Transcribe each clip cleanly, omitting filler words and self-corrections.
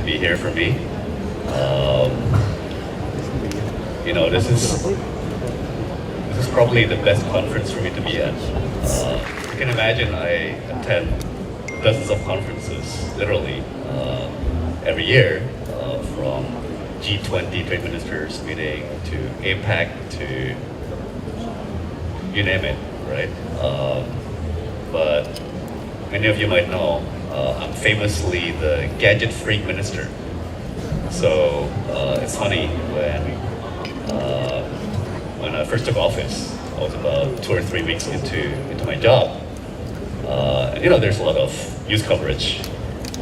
to be here for me. Um, this is probably the best conference for me to be at. You can imagine I attend dozens of conferences, literally, every year, from G20 trade ministers meeting to APAC to you name it, right? But many of you might know I'm famously the gadget freak minister. So it's funny when I first took office, I was about 2 or 3 weeks into my job. And there's a lot of news coverage.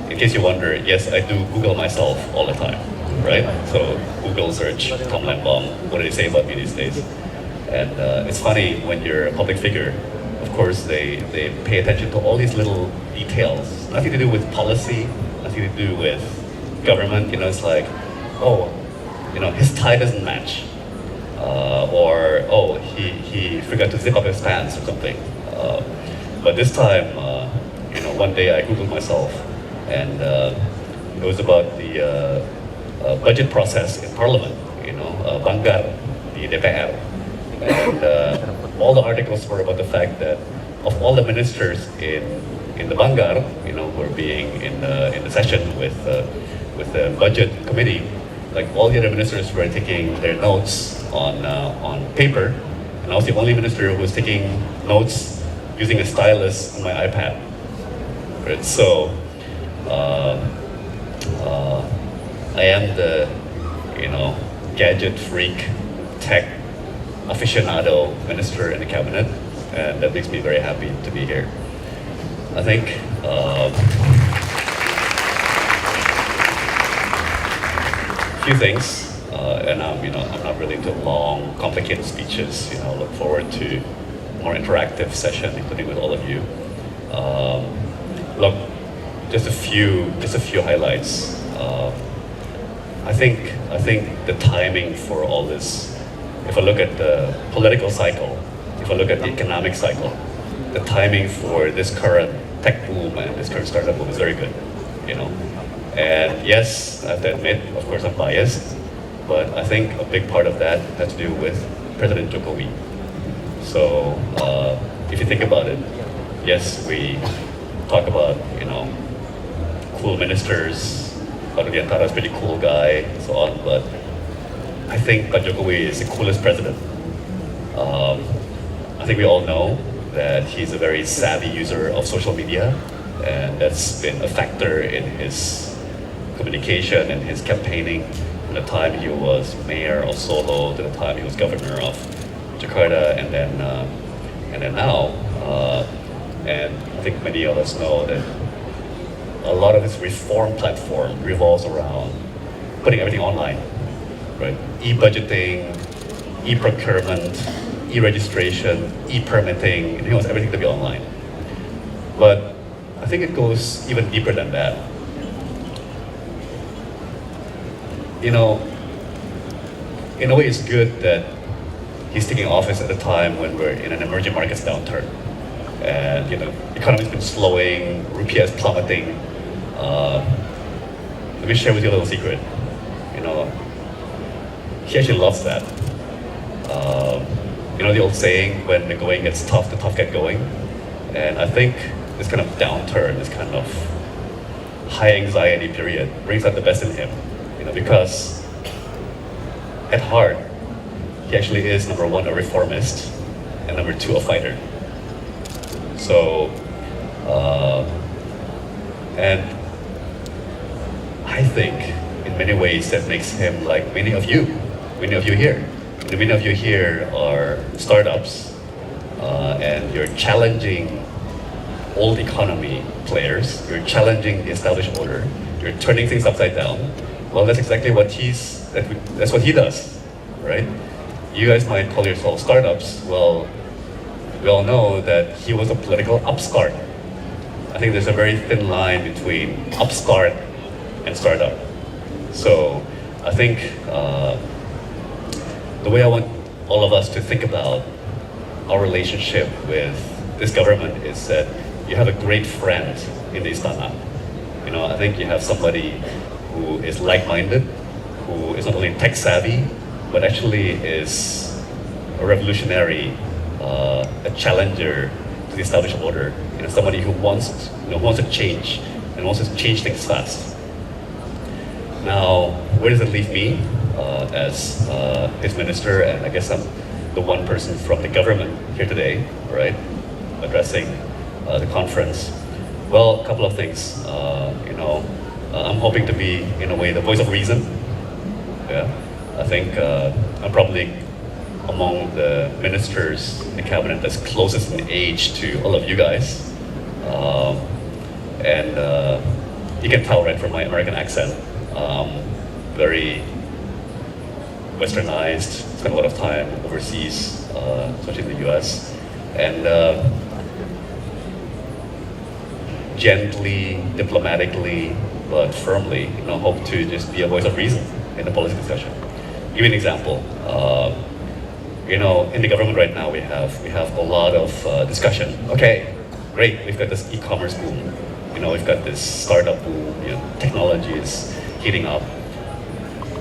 In case you wonder, yes, I do Google myself all the time, right? So Google search Tom Lembong, what do they say about me these days? And it's funny when you're a public figure, of course they pay attention to all these little details, nothing to do with policy, nothing to do with government. It's like, his tie doesn't match, or he forgot to zip up his pants or something. But this time, one day I Googled myself, and it was about the budget process in Parliament. Banggar, the DPR, and all the articles were about the fact that of all the ministers in the Banggar, were being in the session with the budget committee, like all the other ministers were taking their notes on paper, and I was the only minister who was taking notes using a stylus on my iPad. Right? So I am the gadget freak, tech aficionado minister in the cabinet, and that makes me very happy to be here. I think a few things, and I'm not really into long, complicated speeches. I look forward to more interactive session, including with all of you. Look, just a few highlights. I think the timing for all this, if I look at the political cycle, if I look at the economic cycle, the timing for this current tech boom and this current startup boom is very good, And yes, I have to admit, of course I'm biased, but I think a big part of that has to do with President Jokowi. So if you think about it, yes, we talk about, cool ministers, Pak Rudiantara is a pretty cool guy, and so on, but I think Pak Jokowi is the coolest president. I think we all know that he's a very savvy user of social media, and that's been a factor in his communication and his campaigning from the time he was mayor of Solo to the time he was governor of Jakarta, and then now. And I think many of us know that a lot of his reform platform revolves around putting everything online, right? E-budgeting, e-procurement, e-registration, e-permitting. He wants everything to be online. But I think it goes even deeper than that. In a way, it's good that he's taking office at a time when we're in an emerging markets downturn, and economy's been slowing, rupiah is plummeting. Let me share with you a little secret. He actually loves that. The old saying, when the going gets tough, the tough get going. And I think this kind of downturn, this kind of high anxiety period brings out the best in him. Because at heart, he actually is, number one, a reformist, and number two, a fighter. So, and I think in many ways that makes him like many of you here. Many of you here are startups, and you're challenging old economy players, you're challenging the established order, you're turning things upside down. Well, that's exactly what that's what he does, right? You guys might call yourselves startups. Well, we all know that he was a political upstart. I think there's a very thin line between upstart and startup. So I think the way I want all of us to think about our relationship with this government is that you have a great friend in the Istana. I think you have somebody who is like-minded, who is not only tech-savvy, but actually is a revolutionary, a challenger to the established order. Somebody who wants to change and wants to change things fast. Now, where does it leave me as his minister? And I guess I'm the one person from the government here today, right, addressing the conference. Well, a couple of things. I'm hoping to be, in a way, the voice of reason. Yeah, I think I'm probably among the ministers in the cabinet that's closest in age to all of you guys. You can tell, right, from my American accent, very westernized, spent a lot of time overseas, especially in the US, and gently, diplomatically, but firmly, hope to just be a voice of reason in the policy discussion. Give you an example. In the government right now, we have a lot of discussion. Okay, great, we've got this e-commerce boom. We've got this startup boom. Technology is heating up.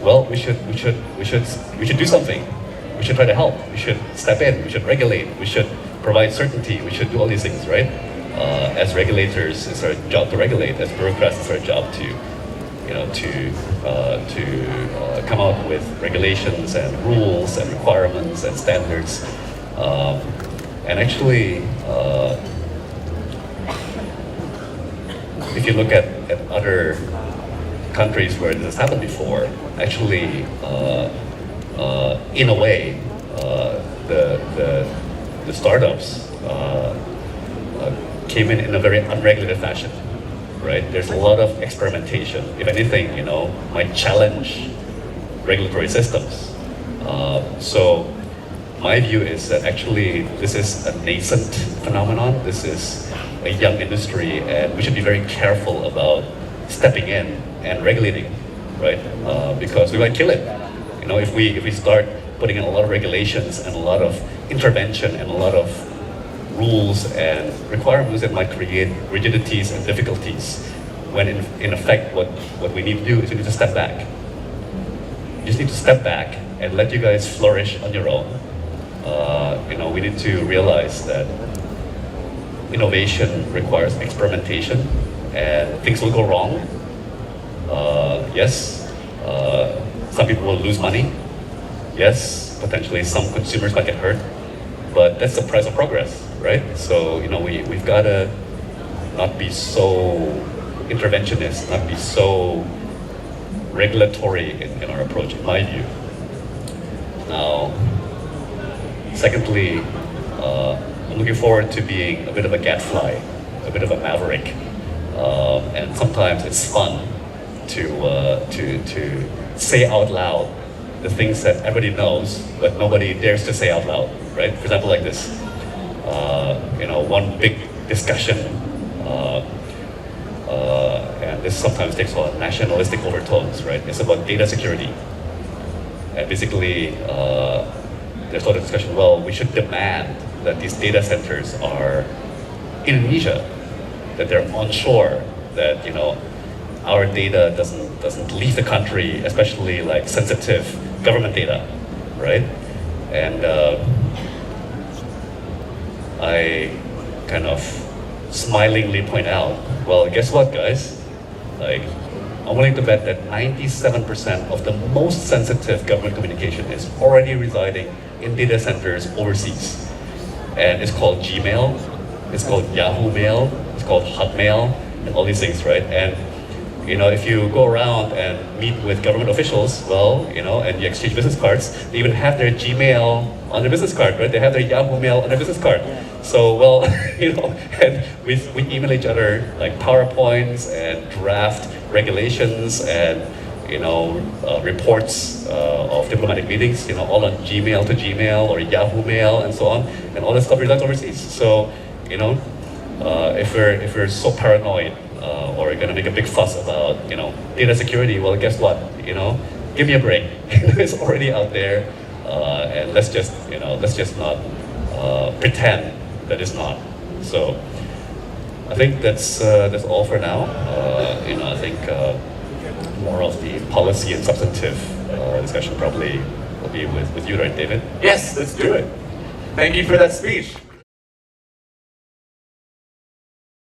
Well, we should do something. We should try to help. We should step in. We should regulate. We should provide certainty. We should do all these things, right? As regulators, it's our job to regulate. As bureaucrats, it's our job to come out with regulations and rules and requirements and standards. And actually, if you look at other countries where this has happened before, actually, in a way, the startups came in a very unregulated fashion, right? There's a lot of experimentation. If anything, might challenge regulatory systems. So my view is that actually this is a nascent phenomenon. This is a young industry, and we should be very careful about stepping in and regulating, right? Because we might kill it. If we start putting in a lot of regulations and a lot of intervention and a lot of rules and requirements that might create rigidities and difficulties, when in effect what we need to do is we need to step back. You just need to step back and let you guys flourish on your own. We need to realize that innovation requires experimentation, and things will go wrong. Yes, some people will lose money. Yes, potentially some consumers might get hurt, but that's the price of progress, right? So we've got to not be so interventionist, not be so regulatory in our approach, in my view. Now, secondly, I'm looking forward to being a bit of a gadfly, a bit of a maverick, and sometimes it's fun to say out loud the things that everybody knows, but nobody dares to say out loud, right? For example, like this, one big discussion, and this sometimes takes on nationalistic overtones, right? It's about data security. And basically, there's a lot of discussion, well, we should demand that these data centers are in Indonesia, that they're onshore, that our data doesn't leave the country, especially like sensitive government data, right? And I kind of smilingly point out, well, guess what, guys? Like, I'm willing to bet that 97% of the most sensitive government communication is already residing in data centers overseas. And it's called Gmail, it's called Yahoo Mail, it's called Hotmail, and all these things, right? And if you go around and meet with government officials, well, and you exchange business cards, they even have their Gmail on their business card, right? They have their Yahoo Mail on their business card. So, well, and we email each other like PowerPoints and draft regulations and, reports of diplomatic meetings, all on Gmail to Gmail or Yahoo Mail and so on, and all that stuff resides overseas. So, if we're so paranoid, or going to make a big fuss about, data security, well, guess what? Give me a break. It's already out there, and let's just not pretend that it's not. So, I think that's all for now. I think more of the policy and substantive discussion probably will be with you, right, David? Yes, let's do it. Thank you for that speech.